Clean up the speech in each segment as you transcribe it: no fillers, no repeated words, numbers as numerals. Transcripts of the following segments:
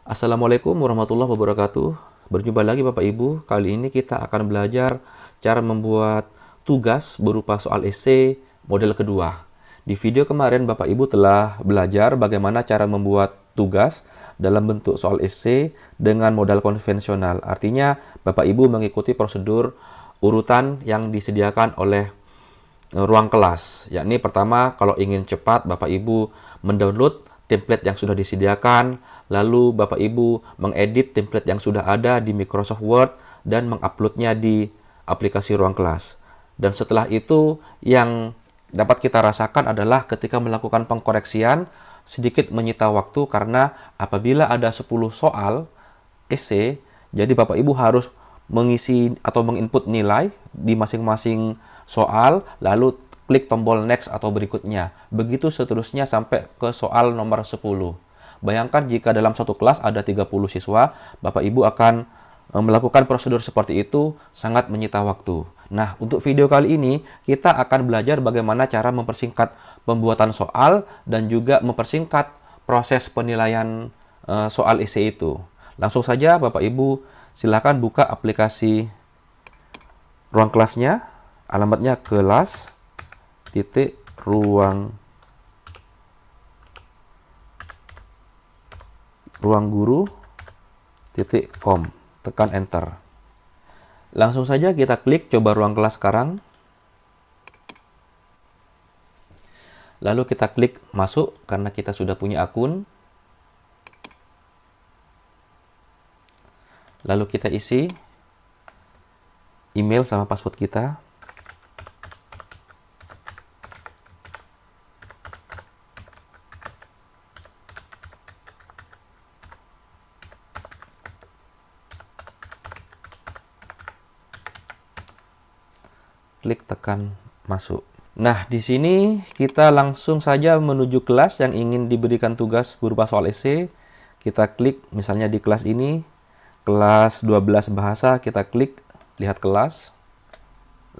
Assalamualaikum warahmatullahi wabarakatuh. Berjumpa lagi Bapak Ibu. Kali ini kita akan belajar cara membuat tugas berupa soal esai model kedua. Di video kemarin Bapak Ibu telah belajar bagaimana cara membuat tugas dalam bentuk soal esai dengan modal konvensional. Artinya Bapak Ibu mengikuti prosedur urutan yang disediakan oleh ruang kelas. Yakni pertama, kalau ingin cepat Bapak Ibu mendownload template yang sudah disediakan, lalu Bapak Ibu mengedit template yang sudah ada di Microsoft Word dan menguploadnya di aplikasi ruang kelas. Dan setelah itu yang dapat kita rasakan adalah ketika melakukan pengkoreksian sedikit menyita waktu karena apabila ada 10 soal esai, jadi Bapak Ibu harus mengisi atau menginput nilai di masing-masing soal, lalu klik tombol next atau berikutnya. Begitu seterusnya sampai ke soal nomor 10. Bayangkan jika dalam satu kelas ada 30 siswa, Bapak Ibu akan melakukan prosedur seperti itu, sangat menyita waktu. Nah, untuk video kali ini kita akan belajar bagaimana cara mempersingkat pembuatan soal dan juga mempersingkat proses penilaian soal esai itu. Langsung saja Bapak Ibu silakan buka aplikasi ruang kelasnya, alamatnya kelas.ruangguru.com. Tekan enter. Langsung saja kita klik coba ruang kelas sekarang. Lalu kita klik masuk karena kita sudah punya akun. Lalu kita isi email sama password kita. Klik tekan masuk. Nah, di sini kita langsung saja menuju kelas yang ingin diberikan tugas berupa soal esai. Kita klik misalnya di kelas ini, kelas 12 bahasa, kita klik lihat kelas.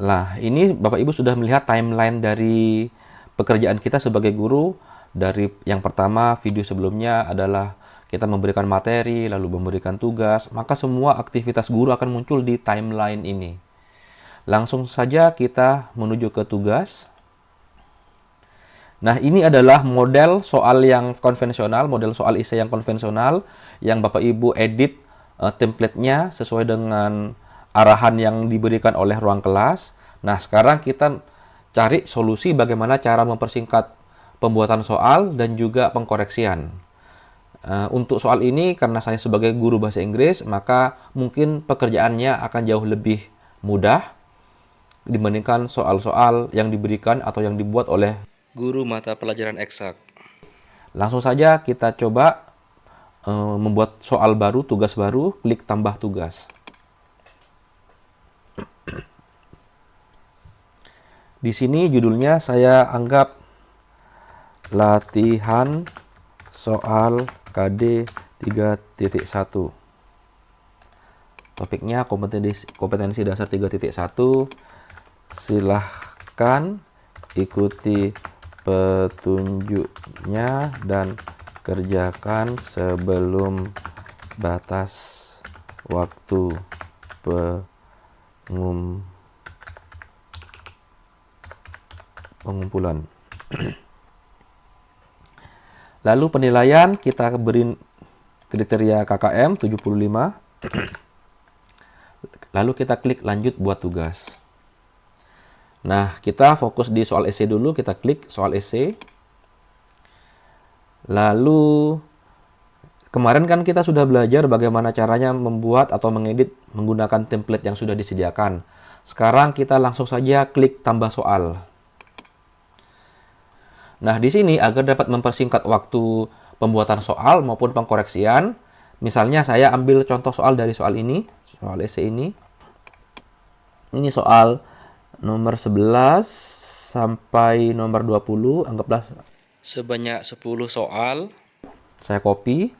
Nah, ini Bapak Ibu sudah melihat timeline dari pekerjaan kita sebagai guru. Dari yang pertama, video sebelumnya adalah kita memberikan materi, lalu memberikan tugas. Maka semua aktivitas guru akan muncul di timeline ini. Langsung saja kita menuju ke tugas. Nah, ini adalah model soal yang konvensional, model soal esai yang konvensional, yang Bapak Ibu edit template-nya sesuai dengan arahan yang diberikan oleh ruang kelas. Nah, sekarang kita cari solusi bagaimana cara mempersingkat pembuatan soal dan juga pengkoreksian. Untuk soal ini, karena saya sebagai guru bahasa Inggris, maka mungkin pekerjaannya akan jauh lebih mudah dibandingkan soal-soal yang diberikan atau yang dibuat oleh guru mata pelajaran eksak. Langsung saja kita coba membuat soal baru, tugas baru, klik tambah tugas. Di sini judulnya saya anggap latihan soal KD 3.1. Topiknya kompetensi dasar 3.1. Silahkan ikuti petunjuknya dan kerjakan sebelum batas waktu pengumpulan. Lalu penilaian kita beri kriteria KKM 75. Lalu kita klik lanjut buat tugas. Nah, kita fokus di soal esai dulu, kita klik soal esai. Lalu, kemarin kan kita sudah belajar bagaimana caranya membuat atau mengedit menggunakan template yang sudah disediakan. Sekarang kita langsung saja klik tambah soal. Nah, di sini agar dapat mempersingkat waktu pembuatan soal maupun pengkoreksian, misalnya saya ambil contoh soal dari soal ini, soal esai ini. Ini soal nomor 11 sampai nomor 20, anggaplah sebanyak 10 soal. Saya copy.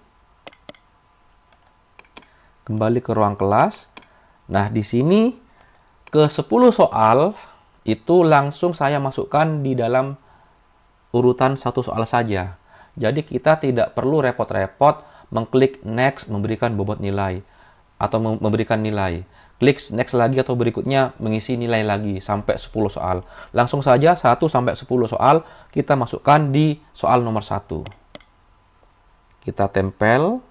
Kembali ke ruang kelas. Nah, di sini ke 10 soal itu langsung saya masukkan di dalam urutan satu soal saja. Jadi kita tidak perlu repot-repot mengklik next memberikan bobot nilai atau memberikan nilai. Klik next lagi atau berikutnya mengisi nilai lagi sampai 10 soal. Langsung saja 1 sampai 10 soal kita masukkan di soal nomor 1. Kita tempel.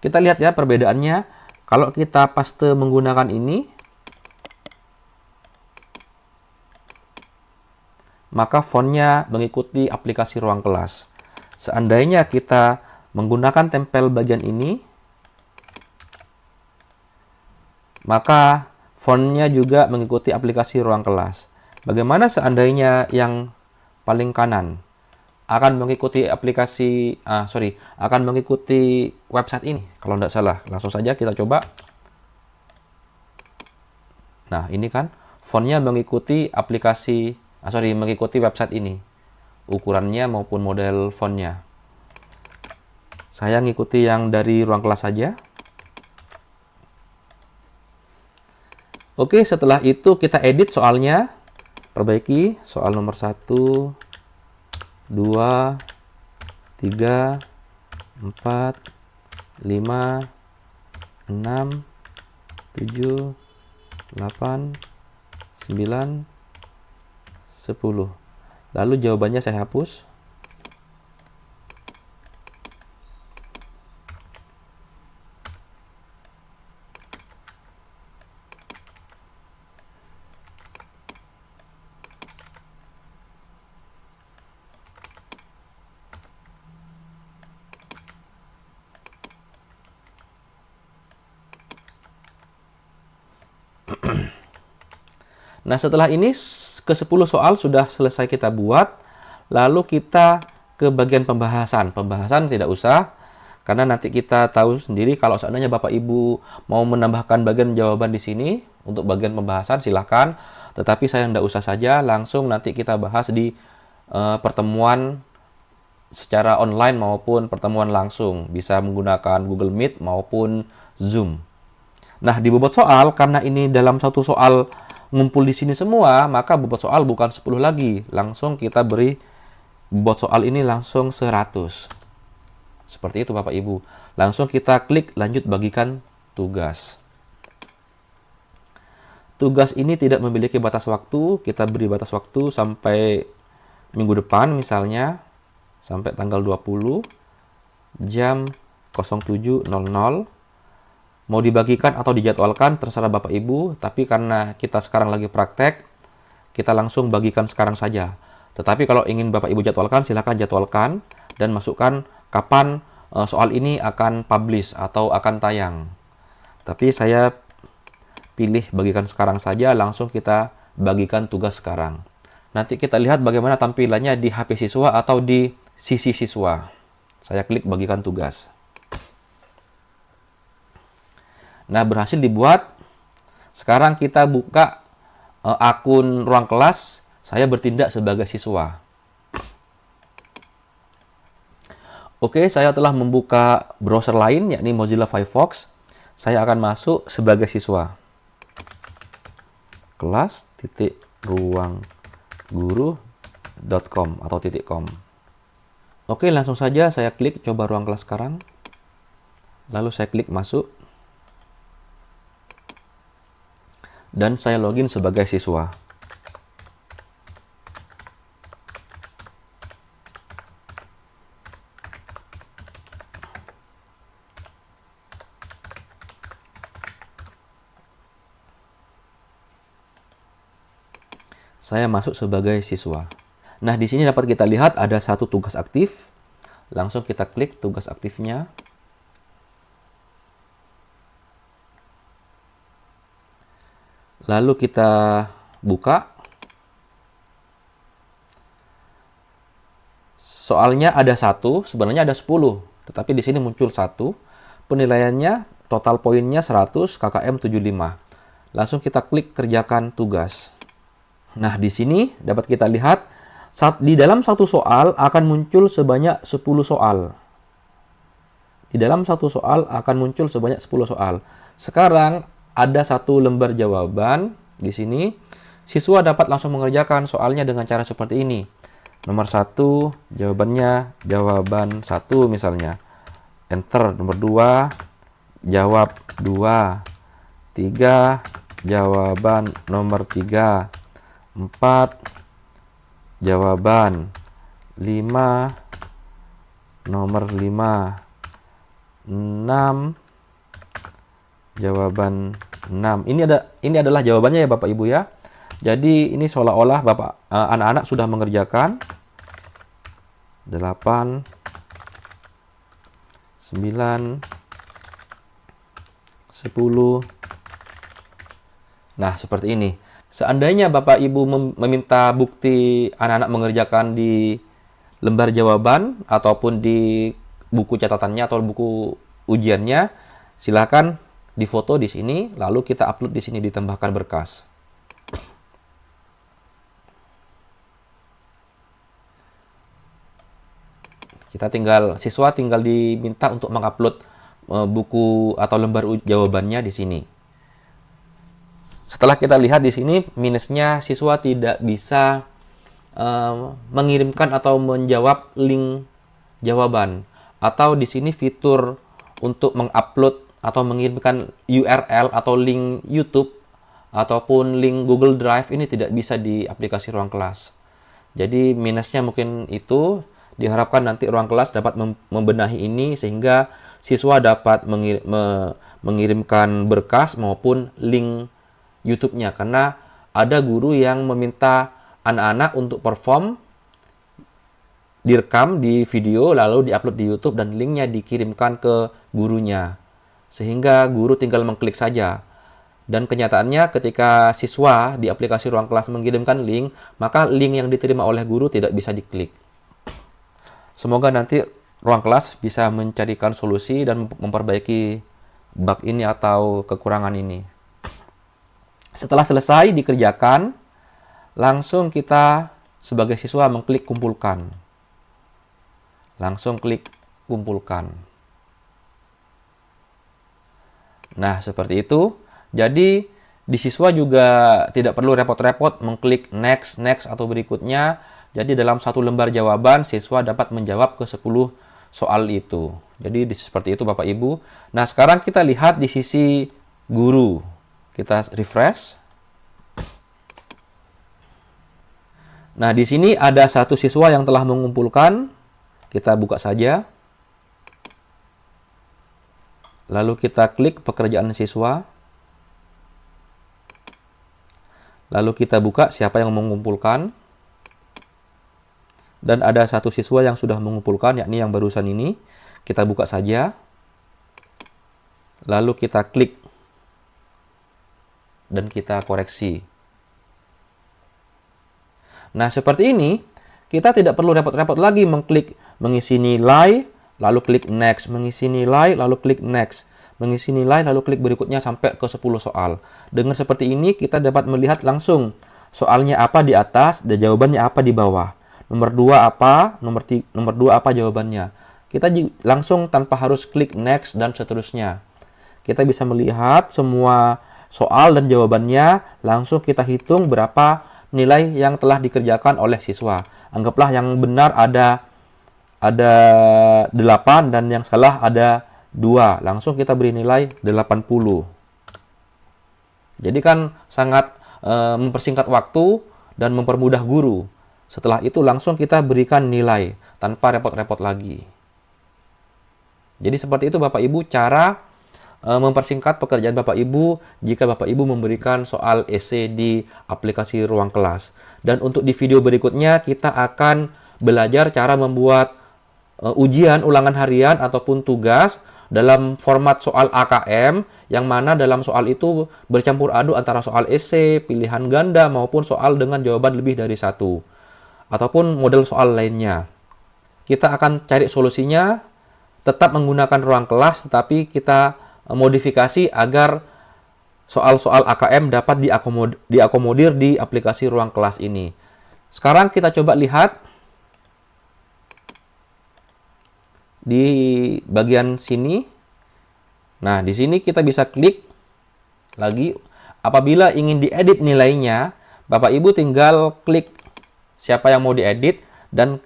Kita lihat ya perbedaannya. Kalau kita paste menggunakan ini, maka fontnya mengikuti aplikasi ruang kelas. Seandainya kita menggunakan tempel bagian ini, maka fontnya juga mengikuti aplikasi ruang kelas. Bagaimana seandainya yang paling kanan akan mengikuti akan mengikuti website ini kalau tidak salah. Langsung saja kita coba. Nah, ini kan fontnya mengikuti mengikuti website ini. Ukurannya maupun model fontnya. Saya ngikuti yang dari ruang kelas saja. Oke, setelah itu kita edit soalnya. Perbaiki soal nomor 1, 2, 3, 4, 5, 6, 7, 8, 9, 10. Lalu jawabannya saya hapus. Nah, setelah ini ke 10 soal sudah selesai kita buat. Lalu kita ke bagian pembahasan. Pembahasan tidak usah, karena nanti kita tahu sendiri kalau seandainya Bapak Ibu mau menambahkan bagian jawaban di sini untuk bagian pembahasan silahkan. Tetapi saya tidak usah saja, langsung nanti kita bahas di pertemuan secara online maupun pertemuan langsung. Bisa menggunakan Google Meet maupun Zoom. Nah, di bobot soal, karena ini dalam satu soal ngumpul di sini semua, maka bobot soal bukan 10 lagi. Langsung kita beri bobot soal ini langsung 100. Seperti itu Bapak Ibu. Langsung kita klik lanjut bagikan tugas. Tugas ini tidak memiliki batas waktu. Kita beri batas waktu sampai minggu depan misalnya. Sampai tanggal 20 jam 07.00. Mau dibagikan atau dijadwalkan terserah Bapak Ibu, tapi karena kita sekarang lagi praktek, kita langsung bagikan sekarang saja. Tetapi kalau ingin Bapak Ibu jadwalkan, silakan jadwalkan dan masukkan kapan soal ini akan publish atau akan tayang. Tapi saya pilih bagikan sekarang saja, langsung kita bagikan tugas sekarang. Nanti kita lihat bagaimana tampilannya di HP siswa atau di sisi siswa. Saya klik bagikan tugas. Nah, berhasil dibuat. Sekarang kita buka akun ruang kelas. Saya bertindak sebagai siswa. Oke, saya telah membuka browser lain, yakni Mozilla Firefox. Saya akan masuk sebagai siswa. kelas.ruangguru.com atau .com. Oke, langsung saja saya klik coba ruang kelas sekarang. Lalu saya klik masuk. Dan saya login sebagai siswa. Saya masuk sebagai siswa. Nah, di sini dapat kita lihat ada satu tugas aktif. Langsung kita klik tugas aktifnya. Lalu kita buka. Soalnya ada 1, sebenarnya ada 10. Tetapi di sini muncul 1. Penilaiannya, total poinnya 100, KKM 75. Langsung kita klik kerjakan tugas. Nah, di sini dapat kita lihat, di dalam satu soal akan muncul sebanyak 10 soal. Di dalam satu soal akan muncul sebanyak 10 soal. Sekarang, ada satu lembar jawaban di sini. Siswa dapat langsung mengerjakan soalnya dengan cara seperti ini. Nomor 1, jawabannya jawaban 1 misalnya. Enter. Nomor 2, jawab 2. 3, jawaban nomor 3. 4, jawaban 5, nomor 5. 6, jawaban 6. Ini adalah jawabannya ya Bapak Ibu ya. Jadi ini seolah-olah anak-anak sudah mengerjakan 8, 9, 10. Nah, seperti ini. Seandainya Bapak Ibu meminta bukti anak-anak mengerjakan di lembar jawaban ataupun di buku catatannya atau buku ujiannya, silakan difoto di sini, lalu kita upload di sini, ditambahkan berkas. Siswa tinggal diminta untuk mengupload buku atau lembar jawabannya di sini. Setelah kita lihat di sini, minusnya siswa tidak bisa mengirimkan atau menjawab link jawaban. Atau di sini fitur untuk mengupload atau mengirimkan URL atau link YouTube ataupun link Google Drive ini tidak bisa di aplikasi Ruang Kelas. Jadi minusnya mungkin itu. Diharapkan nanti Ruang Kelas dapat membenahi ini sehingga siswa dapat mengirimkan berkas maupun link YouTube-nya. Karena ada guru yang meminta anak-anak untuk perform, direkam di video, lalu diupload di YouTube dan linknya dikirimkan ke gurunya. Sehingga guru tinggal mengklik saja. Dan kenyataannya ketika siswa di aplikasi Ruang Kelas mengirimkan link, maka link yang diterima oleh guru tidak bisa diklik. Semoga nanti Ruang Kelas bisa mencarikan solusi dan memperbaiki bug ini atau kekurangan ini. Setelah selesai dikerjakan, langsung kita sebagai siswa mengklik kumpulkan. Langsung klik kumpulkan. Nah, seperti itu. Jadi, di siswa juga tidak perlu repot-repot mengklik next, next, atau berikutnya. Jadi dalam satu lembar jawaban, siswa dapat menjawab ke 10 soal itu. Jadi seperti itu Bapak Ibu. Nah, sekarang kita lihat di sisi guru. Kita refresh. Nah, di sini ada satu siswa yang telah mengumpulkan. Kita buka saja. Lalu kita klik pekerjaan siswa. Lalu kita buka siapa yang mengumpulkan. Dan ada satu siswa yang sudah mengumpulkan, yakni yang barusan ini. Kita buka saja. Lalu kita klik. Dan kita koreksi. Nah, seperti ini. Kita tidak perlu repot-repot lagi mengklik mengisi nilai, lalu klik next. Mengisi nilai, lalu klik next. Mengisi nilai, lalu klik berikutnya sampai ke 10 soal. Dengan seperti ini, kita dapat melihat langsung soalnya apa di atas dan jawabannya apa di bawah. Nomor 2 apa, nomor 2 apa jawabannya. Kita langsung tanpa harus klik next dan seterusnya. Kita bisa melihat semua soal dan jawabannya, langsung kita hitung berapa nilai yang telah dikerjakan oleh siswa. Anggaplah yang benar ada 8 dan yang salah ada 2. Langsung kita beri nilai 80. Jadi kan sangat mempersingkat waktu dan mempermudah guru. Setelah itu langsung kita berikan nilai tanpa repot-repot lagi. Jadi seperti itu Bapak Ibu cara mempersingkat pekerjaan Bapak Ibu jika Bapak Ibu memberikan soal esai di aplikasi Ruang Kelas. Dan untuk di video berikutnya kita akan belajar cara membuat ujian ulangan harian ataupun tugas dalam format soal AKM yang mana dalam soal itu bercampur aduk antara soal esai, pilihan ganda maupun soal dengan jawaban lebih dari 1. Ataupun model soal lainnya. Kita akan cari solusinya, tetap menggunakan Ruang Kelas, tetapi kita modifikasi agar soal-soal AKM dapat diakomodir di aplikasi Ruang Kelas ini. Sekarang kita coba lihat di bagian sini. Nah, di sini kita bisa klik lagi. Apabila ingin diedit nilainya, Bapak Ibu tinggal klik siapa yang mau diedit dan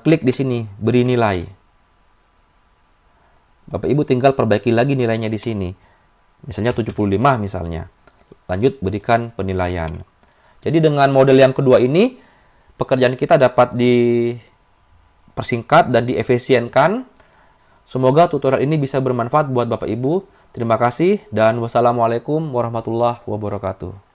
klik di sini, beri nilai. Bapak Ibu tinggal perbaiki lagi nilainya di sini. Misalnya 75 misalnya. Lanjut berikan penilaian. Jadi dengan model yang kedua ini, pekerjaan kita dapat dipersingkat dan diefisienkan. Semoga tutorial ini bisa bermanfaat buat Bapak Ibu. Terima kasih dan wassalamualaikum warahmatullahi wabarakatuh.